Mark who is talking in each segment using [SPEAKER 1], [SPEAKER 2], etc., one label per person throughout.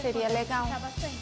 [SPEAKER 1] Seria legal.
[SPEAKER 2] Bastante.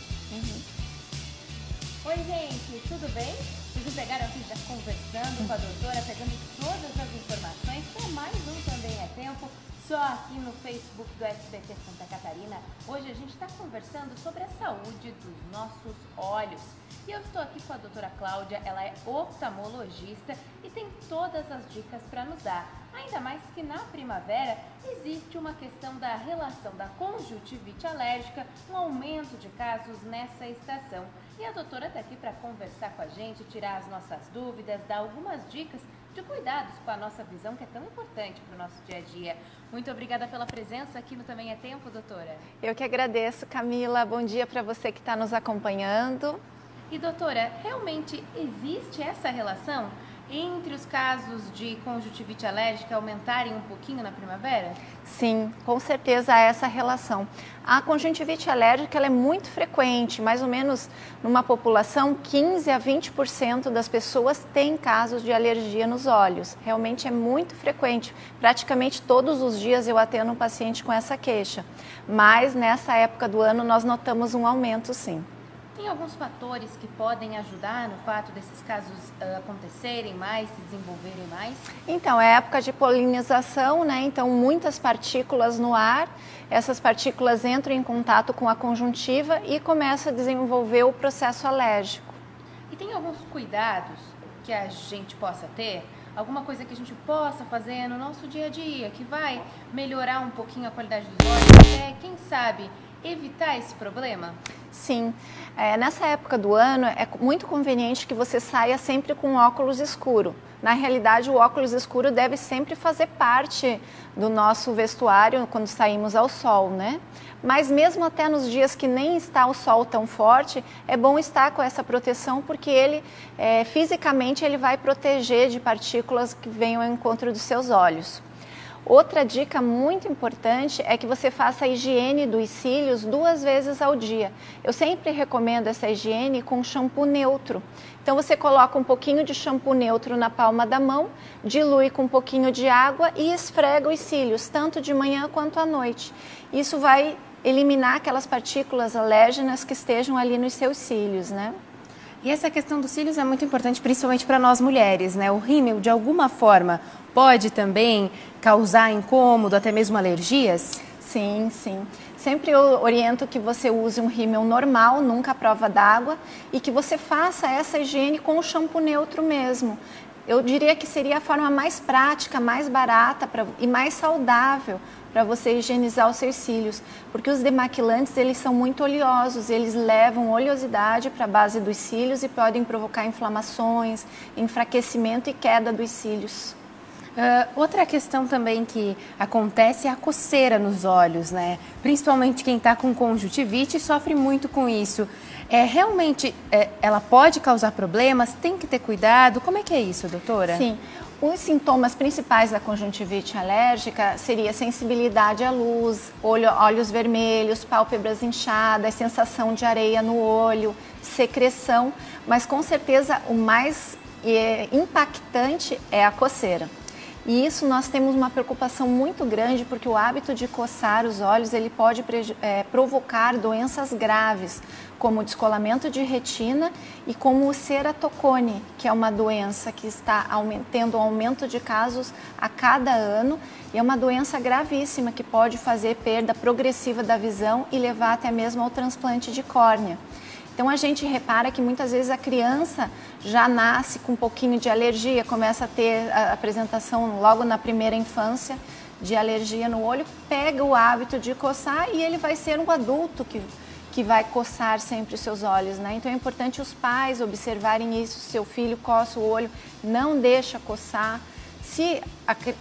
[SPEAKER 2] Oi, gente, tudo bem? Vocês não pegaram aqui já conversando com a doutora, pegando todas as informações para mais um Também é Tempo, só aqui no Facebook do SBT Santa Catarina. Hoje a gente está conversando sobre a saúde dos nossos olhos. E eu estou aqui com a doutora Cláudia, ela é oftalmologista e tem todas as dicas para nos dar. Ainda mais que na primavera existe uma questão da relação da conjuntivite alérgica, um aumento de casos nessa estação. E a doutora está aqui para conversar com a gente, tirar as nossas dúvidas, dar algumas dicas de cuidados com a nossa visão, que é tão importante para o nosso dia a dia. Muito obrigada pela presença aqui no Também é Tempo, doutora.
[SPEAKER 1] Eu que agradeço, Camila. Bom dia para você que está nos acompanhando.
[SPEAKER 2] E doutora, realmente existe essa relação entre os casos de conjuntivite alérgica aumentarem um pouquinho na primavera?
[SPEAKER 1] Sim, com certeza há essa relação. A conjuntivite alérgica ela é muito frequente, mais ou menos numa população 15 a 20% das pessoas têm casos de alergia nos olhos. Realmente é muito frequente, praticamente todos os dias eu atendo um paciente com essa queixa, mas nessa época do ano nós notamos um aumento sim.
[SPEAKER 2] Tem alguns fatores que podem ajudar no fato desses casos acontecerem mais, se desenvolverem mais?
[SPEAKER 1] Então, é época de polinização, né? Então, muitas partículas no ar, essas partículas entram em contato com a conjuntiva e começam a desenvolver o processo alérgico.
[SPEAKER 2] E tem alguns cuidados que a gente possa ter? Alguma coisa que a gente possa fazer no nosso dia a dia, que vai melhorar um pouquinho a qualidade dos olhos, até, quem sabe, evitar esse problema?
[SPEAKER 1] Sim, nessa época do ano é muito conveniente que você saia sempre com óculos escuro. Na realidade, o óculos escuro deve sempre fazer parte do nosso vestuário quando saímos ao sol, né? Mas mesmo até nos dias que nem está o sol tão forte, é bom estar com essa proteção porque ele, fisicamente, ele vai proteger de partículas que venham ao encontro dos seus olhos. Outra dica muito importante é que você faça a higiene dos cílios 2 vezes ao dia. Eu sempre recomendo essa higiene com shampoo neutro. Então você coloca um pouquinho de shampoo neutro na palma da mão, dilui com um pouquinho de água e esfrega os cílios, tanto de manhã quanto à noite. Isso vai eliminar aquelas partículas alérgenas que estejam ali nos seus cílios, né?
[SPEAKER 2] E essa questão dos cílios é muito importante, principalmente para nós mulheres, né? O rímel, de alguma forma, pode também causar incômodo, até mesmo alergias?
[SPEAKER 1] Sim, sim. Sempre eu oriento que você use um rímel normal, nunca à prova d'água, e que você faça essa higiene com o shampoo neutro mesmo. Eu diria que seria a forma mais prática, mais barata e mais saudável para você higienizar os seus cílios, porque os demaquilantes eles são muito oleosos, eles levam oleosidade para a base dos cílios e podem provocar inflamações, enfraquecimento e queda dos cílios.
[SPEAKER 2] Outra questão também que acontece é a coceira nos olhos, né? Principalmente quem está com conjuntivite sofre muito com isso. Realmente, ela pode causar problemas? Tem que ter cuidado? Como é que é isso, doutora?
[SPEAKER 1] Sim. Os sintomas principais da conjuntivite alérgica seria sensibilidade à luz, olhos vermelhos, pálpebras inchadas, sensação de areia no olho, secreção, mas com certeza o mais impactante é a coceira. E isso nós temos uma preocupação muito grande porque o hábito de coçar os olhos ele pode provocar doenças graves, como descolamento de retina e como o ceratocone, que é uma doença que está tendo um aumento de casos a cada ano e é uma doença gravíssima que pode fazer perda progressiva da visão e levar até mesmo ao transplante de córnea. Então a gente repara que muitas vezes a criança já nasce com um pouquinho de alergia, começa a ter a apresentação logo na primeira infância de alergia no olho, pega o hábito de coçar e ele vai ser um adulto que vai coçar sempre os seus olhos, né? Então é importante os pais observarem isso, seu filho coça o olho, não deixa coçar. Se,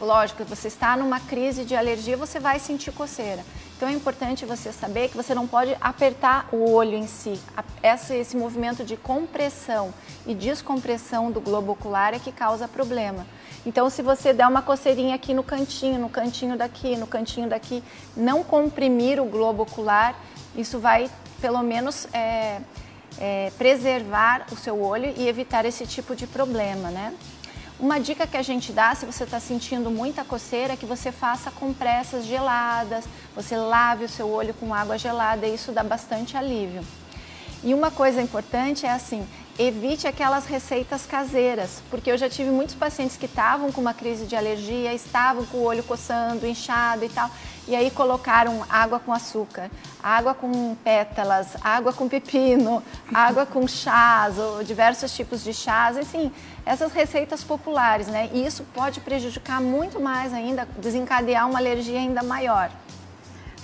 [SPEAKER 1] lógico, você está numa crise de alergia, você vai sentir coceira. Então é importante você saber que você não pode apertar o olho em si. Esse movimento de compressão e descompressão do globo ocular é que causa problema. Então se você der uma coceirinha aqui no cantinho daqui, não comprimir o globo ocular, isso vai pelo menos preservar o seu olho e evitar esse tipo de problema, né? Uma dica que a gente dá, se você está sentindo muita coceira, é que você faça compressas geladas, você lave o seu olho com água gelada, e isso dá bastante alívio. E uma coisa importante é assim, evite aquelas receitas caseiras, porque eu já tive muitos pacientes que estavam com uma crise de alergia, estavam com o olho coçando, inchado e tal, e aí colocaram água com açúcar, água com pétalas, água com pepino, água com chás, ou diversos tipos de chás, assim, essas receitas populares, né? E isso pode prejudicar muito mais ainda, desencadear uma alergia ainda maior.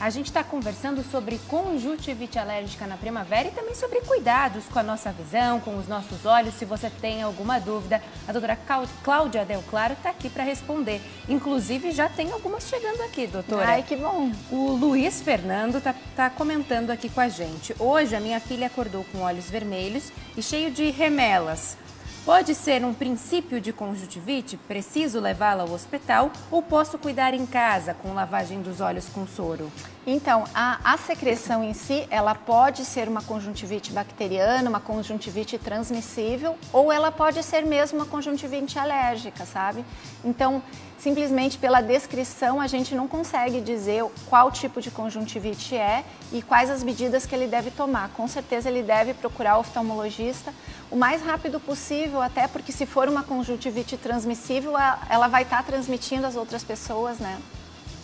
[SPEAKER 2] A gente está conversando sobre conjuntivite alérgica na primavera e também sobre cuidados com a nossa visão, com os nossos olhos. Se você tem alguma dúvida, a doutora Cláudia Del Claro está aqui para responder. Inclusive, já tem algumas chegando aqui, doutora.
[SPEAKER 1] Ai, que bom!
[SPEAKER 2] O Luiz Fernando tá comentando aqui com a gente. Hoje, a minha filha acordou com olhos vermelhos e cheio de remelas. Pode ser um princípio de conjuntivite? Preciso levá-la ao hospital ou posso cuidar em casa com lavagem dos olhos com soro?
[SPEAKER 1] Então, a secreção em si, ela pode ser uma conjuntivite bacteriana, uma conjuntivite transmissível, ou ela pode ser mesmo uma conjuntivite alérgica, sabe? Então, simplesmente pela descrição, a gente não consegue dizer qual tipo de conjuntivite é e quais as medidas que ele deve tomar. Com certeza ele deve procurar o oftalmologista o mais rápido possível, até porque se for uma conjuntivite transmissível, ela vai estar transmitindo às outras pessoas, né?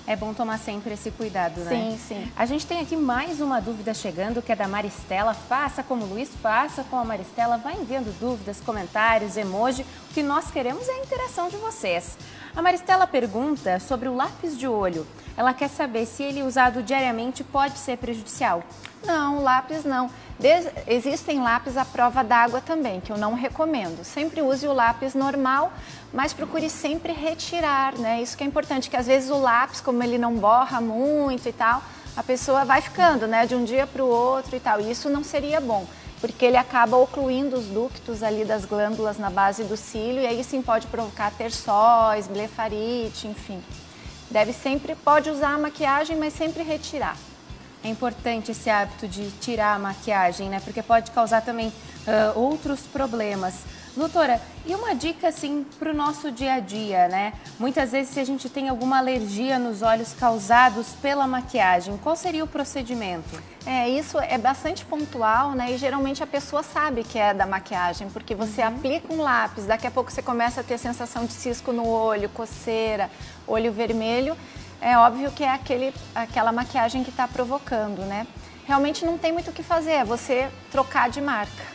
[SPEAKER 2] É bom tomar sempre esse cuidado, né?
[SPEAKER 1] Sim, sim.
[SPEAKER 2] A gente tem aqui mais uma dúvida chegando, que é da Maristela. Faça como o Luiz, faça com a Maristela. Vai enviando dúvidas, comentários, emoji. O que nós queremos é a interação de vocês. A Maristela pergunta sobre o lápis de olho. Ela quer saber se ele usado diariamente pode ser prejudicial.
[SPEAKER 1] Não, lápis não. Existem lápis à prova d'água também, que eu não recomendo. Sempre use o lápis normal, mas procure sempre retirar, né? Isso que é importante, que às vezes o lápis, como ele não borra muito e tal, a pessoa vai ficando, né, de um dia para o outro e tal. E isso não seria bom, porque ele acaba ocluindo os ductos ali das glândulas na base do cílio e aí sim pode provocar terçóis, blefarite, enfim. Pode usar a maquiagem, mas sempre retirar.
[SPEAKER 2] É importante esse hábito de tirar a maquiagem, né? Porque pode causar também outros problemas. Doutora, e uma dica assim para o nosso dia a dia, né? Muitas vezes se a gente tem alguma alergia nos olhos causados pela maquiagem, qual seria o procedimento?
[SPEAKER 1] Isso é bastante pontual, né? E geralmente a pessoa sabe que é da maquiagem, porque você aplica um lápis, daqui a pouco você começa a ter sensação de cisco no olho, coceira, olho vermelho. É óbvio que é aquela maquiagem que está provocando, né? Realmente não tem muito o que fazer, é você trocar de marca.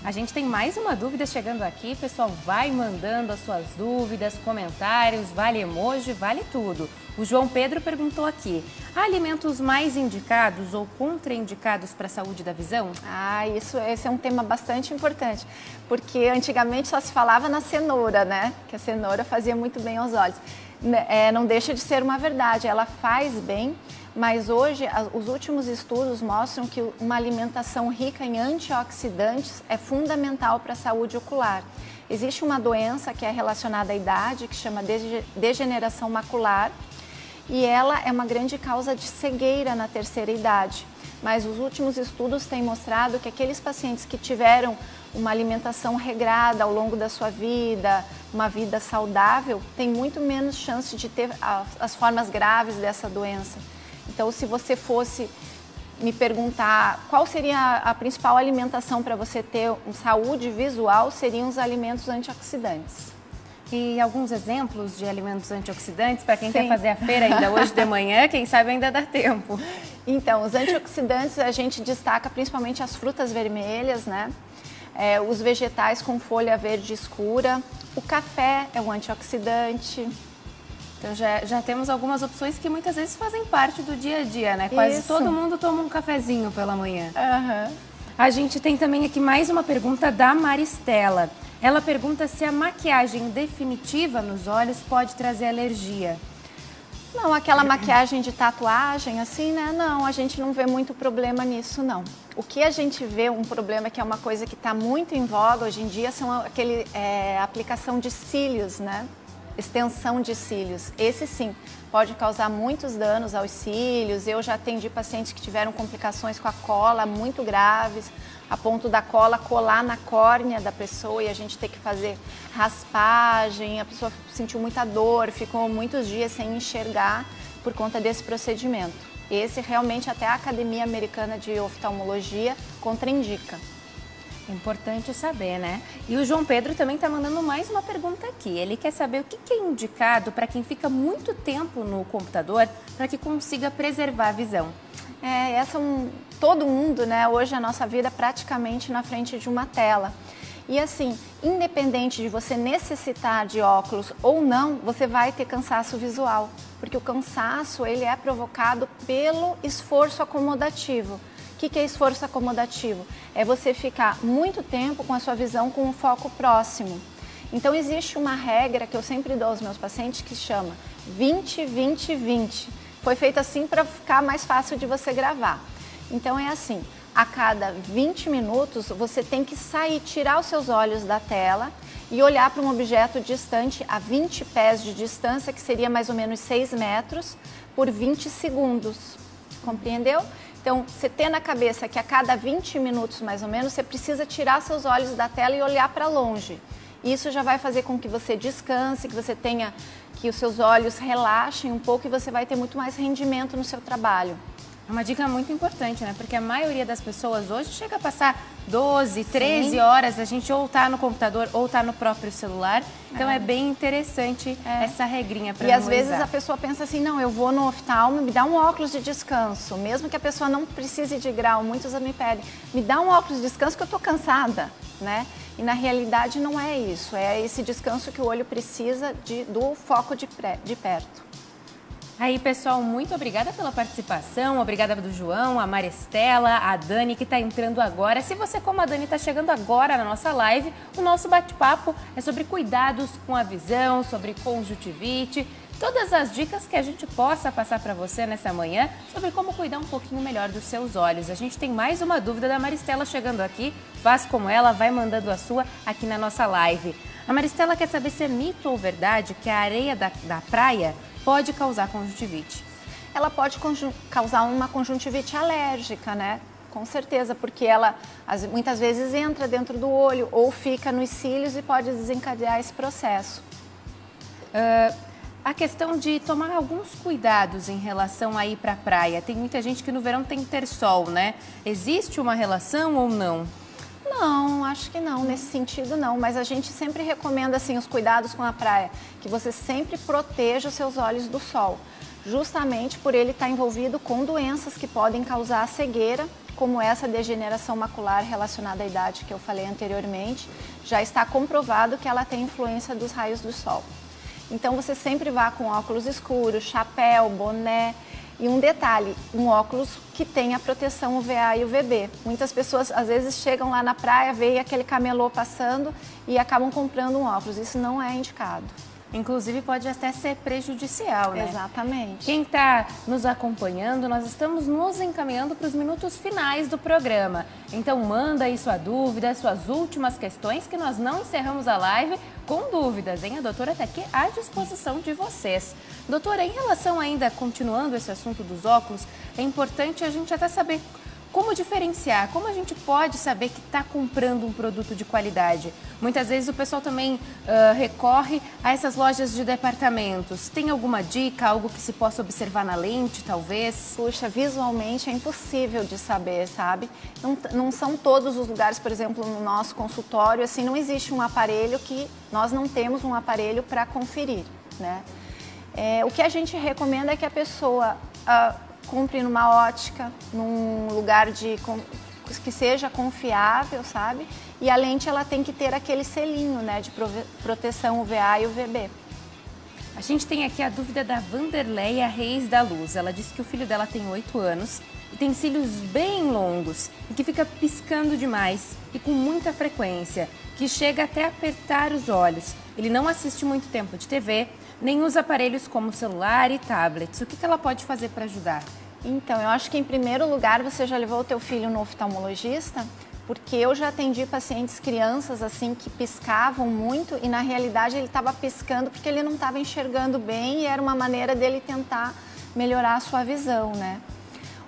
[SPEAKER 2] A gente tem mais uma dúvida chegando aqui, pessoal, vai mandando as suas dúvidas, comentários, vale emoji, vale tudo. O João Pedro perguntou aqui, há alimentos mais indicados ou contraindicados para a saúde da visão?
[SPEAKER 1] Esse é um tema bastante importante, porque antigamente só se falava na cenoura, né? Que a cenoura fazia muito bem aos olhos. Não deixa de ser uma verdade, ela faz bem, mas hoje os últimos estudos mostram que uma alimentação rica em antioxidantes é fundamental para a saúde ocular. Existe uma doença que é relacionada à idade, que chama degeneração macular, e ela é uma grande causa de cegueira na terceira idade. Mas os últimos estudos têm mostrado que aqueles pacientes que tiveram uma alimentação regrada ao longo da sua vida, uma vida saudável, têm muito menos chance de ter as formas graves dessa doença. Então, se você fosse me perguntar qual seria a principal alimentação para você ter saúde visual, seriam os alimentos antioxidantes.
[SPEAKER 2] E alguns exemplos de alimentos antioxidantes para quem quer fazer a feira ainda hoje de manhã, quem sabe ainda dá tempo.
[SPEAKER 1] Então, os antioxidantes a gente destaca principalmente as frutas vermelhas, né? Os vegetais com folha verde escura, o café é um antioxidante.
[SPEAKER 2] Então já temos algumas opções que muitas vezes fazem parte do dia a dia, né? Quase todo mundo toma um cafezinho pela manhã.
[SPEAKER 1] Uhum.
[SPEAKER 2] A gente tem também aqui mais uma pergunta da Maristela. Ela pergunta se a maquiagem definitiva nos olhos pode trazer alergia.
[SPEAKER 1] Não, aquela maquiagem de tatuagem, assim, né? Não, a gente não vê muito problema nisso, não. O que a gente vê, um problema que é uma coisa que está muito em voga hoje em dia, são aplicação de cílios, né? Extensão de cílios. Esse sim, pode causar muitos danos aos cílios. Eu já atendi pacientes que tiveram complicações com a cola muito graves. a ponto da cola colar na córnea da pessoa e a gente ter que fazer raspagem, a pessoa sentiu muita dor, ficou muitos dias sem enxergar por conta desse procedimento. Esse realmente até a Academia Americana de Oftalmologia contraindica.
[SPEAKER 2] Importante saber, né? E o João Pedro também está mandando mais uma pergunta aqui. Ele quer saber o que é indicado para quem fica muito tempo no computador para que consiga preservar a visão.
[SPEAKER 1] Todo mundo, né? Hoje a nossa vida é praticamente na frente de uma tela. E assim, independente de você necessitar de óculos ou não, você vai ter cansaço visual. Porque o cansaço, ele é provocado pelo esforço acomodativo. O que é esforço acomodativo? É você ficar muito tempo com a sua visão com um foco próximo. Então existe uma regra que eu sempre dou aos meus pacientes que chama 20-20-20. Foi feita assim para ficar mais fácil de você gravar. Então é assim, a cada 20 minutos você tem que sair, tirar os seus olhos da tela e olhar para um objeto distante a 20 pés de distância, que seria mais ou menos 6 metros, por 20 segundos. Compreendeu? Então, você tem na cabeça que a cada 20 minutos, mais ou menos, você precisa tirar seus olhos da tela e olhar para longe. Isso já vai fazer com que você descanse, que os seus olhos relaxem um pouco e você vai ter muito mais rendimento no seu trabalho.
[SPEAKER 2] É uma dica muito importante, né? Porque a maioria das pessoas hoje chega a passar 12, 13 horas, a gente ou tá no computador ou tá no próprio celular. Então é bem interessante essa regrinha para memorizar.
[SPEAKER 1] E às vezes a pessoa pensa assim, não, eu vou no oftalmo, me dá um óculos de descanso. Mesmo que a pessoa não precise de grau, muitos me pedem, me dá um óculos de descanso que eu tô cansada, né? E na realidade não é isso, é esse descanso que o olho precisa do foco de perto.
[SPEAKER 2] Aí, pessoal, muito obrigada pela participação, obrigada do João, a Maristela, a Dani, que está entrando agora. Se você, como a Dani, está chegando agora na nossa live, o nosso bate-papo é sobre cuidados com a visão, sobre conjuntivite, todas as dicas que a gente possa passar para você nessa manhã sobre como cuidar um pouquinho melhor dos seus olhos. A gente tem mais uma dúvida da Maristela chegando aqui, faz como ela, vai mandando a sua aqui na nossa live. A Maristela quer saber se é mito ou verdade que a areia da praia pode causar conjuntivite.
[SPEAKER 1] Ela pode causar uma conjuntivite alérgica, né? Com certeza, porque ela muitas vezes entra dentro do olho ou fica nos cílios e pode desencadear esse processo.
[SPEAKER 2] A questão de tomar alguns cuidados em relação a ir para a praia. Tem muita gente que no verão tem que ter sol, né? Existe uma relação ou não?
[SPEAKER 1] Não, acho que não, nesse sentido não, mas a gente sempre recomenda assim os cuidados com a praia, que você sempre proteja os seus olhos do sol, justamente por ele estar envolvido com doenças que podem causar cegueira, como essa degeneração macular relacionada à idade que eu falei anteriormente, já está comprovado que ela tem influência dos raios do sol. Então você sempre vá com óculos escuros, chapéu, boné. E um detalhe, um óculos que tenha proteção UVA e UVB. Muitas pessoas às vezes chegam lá na praia, veem aquele camelô passando e acabam comprando um óculos. Isso não é indicado.
[SPEAKER 2] Inclusive pode até ser prejudicial, né?
[SPEAKER 1] Exatamente.
[SPEAKER 2] Quem está nos acompanhando, nós estamos nos encaminhando para os minutos finais do programa. Então manda aí sua dúvida, suas últimas questões, que nós não encerramos a live com dúvidas, hein? A doutora está aqui à disposição de vocês. Doutora, em relação ainda, continuando esse assunto dos óculos, é importante a gente até saber como diferenciar, como a gente pode saber que está comprando um produto de qualidade. Muitas vezes o pessoal também recorre a essas lojas de departamentos. Tem alguma dica, algo que se possa observar na lente, talvez?
[SPEAKER 1] Puxa, visualmente é impossível de saber, sabe? Não são todos os lugares, por exemplo, no nosso consultório, assim, não existe um aparelho que nós não temos um aparelho para conferir, né? O que a gente recomenda é que a pessoa compre numa ótica, num lugar que seja confiável, sabe? E a lente ela tem que ter aquele selinho, né, de proteção UVA e UVB.
[SPEAKER 2] A gente tem aqui a dúvida da Vanderleia Reis da Luz. Ela disse que o filho dela tem 8 anos e tem cílios bem longos e que fica piscando demais e com muita frequência, que chega até a apertar os olhos. Ele não assiste muito tempo de TV, nem usa aparelhos como celular e tablets. O que ela pode fazer para ajudar?
[SPEAKER 1] Então, eu acho que em primeiro lugar você já levou o teu filho no oftalmologista, porque eu já atendi pacientes crianças assim que piscavam muito e na realidade ele estava piscando porque ele não estava enxergando bem e era uma maneira dele tentar melhorar a sua visão, né?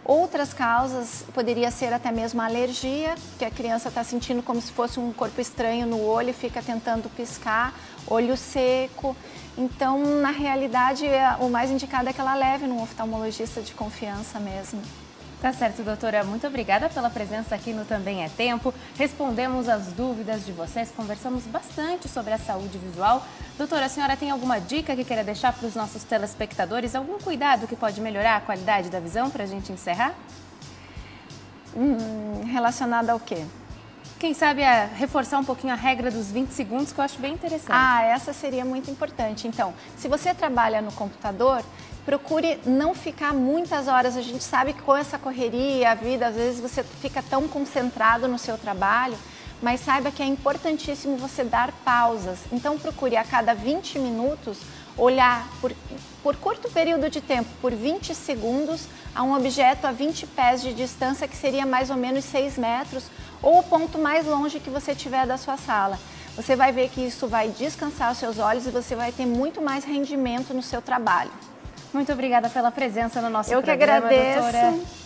[SPEAKER 1] Outras causas poderia ser até mesmo a alergia, que a criança está sentindo como se fosse um corpo estranho no olho e fica tentando piscar, olho seco. Então, na realidade, o mais indicado é que ela leve num oftalmologista de confiança mesmo.
[SPEAKER 2] Tá certo, doutora. Muito obrigada pela presença aqui no Também é Tempo. Respondemos as dúvidas de vocês, conversamos bastante sobre a saúde visual. Doutora, a senhora tem alguma dica que queira deixar para os nossos telespectadores? Algum cuidado que pode melhorar a qualidade da visão para a gente encerrar?
[SPEAKER 1] Relacionado ao quê?
[SPEAKER 2] Quem sabe reforçar um pouquinho a regra dos 20 segundos, que eu acho bem interessante.
[SPEAKER 1] Essa seria muito importante. Então, se você trabalha no computador, procure não ficar muitas horas. A gente sabe que com essa correria, a vida, às vezes você fica tão concentrado no seu trabalho, mas saiba que é importantíssimo você dar pausas. Então, procure a cada 20 minutos olhar por curto período de tempo, por 20 segundos, a um objeto a 20 pés de distância, que seria mais ou menos 6 metros, ou o ponto mais longe que você tiver da sua sala. Você vai ver que isso vai descansar os seus olhos e você vai ter muito mais rendimento no seu trabalho.
[SPEAKER 2] Muito obrigada pela presença no nosso programa,
[SPEAKER 1] Eu que agradeço.
[SPEAKER 2] Doutora.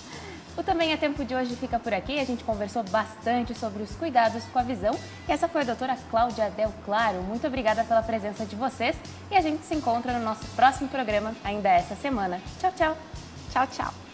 [SPEAKER 2] O Também é Tempo de hoje fica por aqui. A gente conversou bastante sobre os cuidados com a visão. E essa foi a doutora Cláudia Del Claro. Muito obrigada pela presença de vocês. E a gente se encontra no nosso próximo programa, ainda essa semana. Tchau, tchau.
[SPEAKER 1] Tchau, tchau.